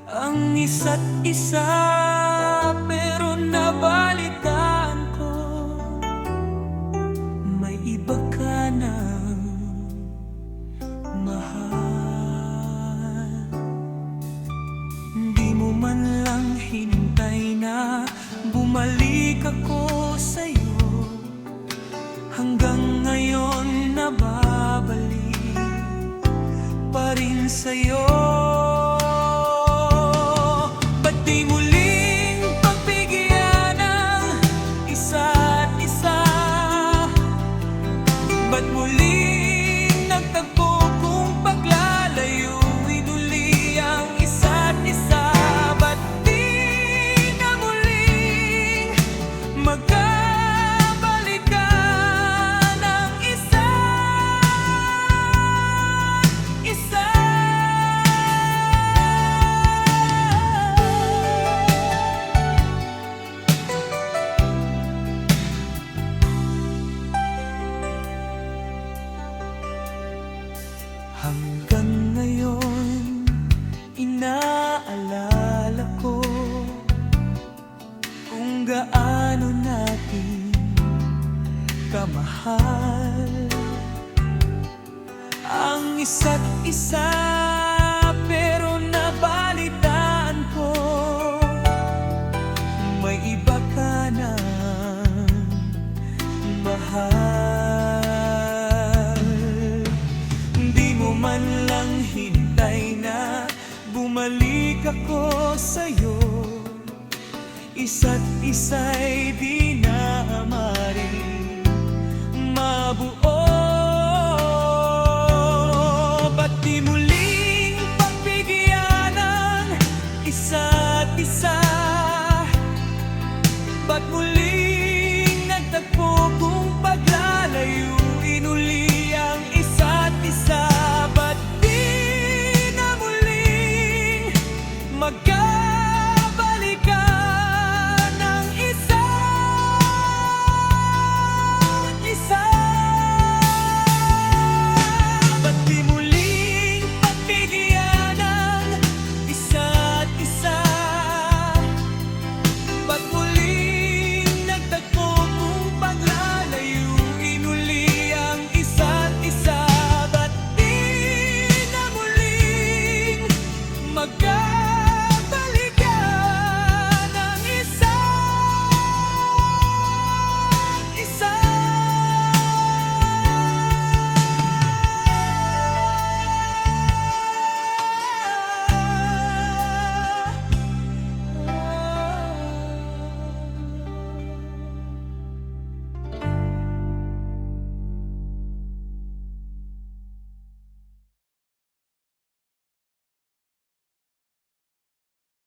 ang isa't isa, pero nabalitaan ko may iba ka ng mahal. Di mo man lang hintay na bumalik ako sa'yo, hanggang ngayon nababalik pa rin sa'yo. Ba't di muling pagbigyan ng isa't isa? Ba't muling nagtagpo kung paglalayuin uli ang isa't isa? Ba't di na muling magkabalikan ang isa't isa? Hanggang ngayon, inaalala ko kung gaano natin kamahal ang isa't isa, pero nabalitaan ko may iba ka ng mahal. Di mo man lang hintay na bumalik ako sa'yo, isa't isa'y di na maaaring mabuo.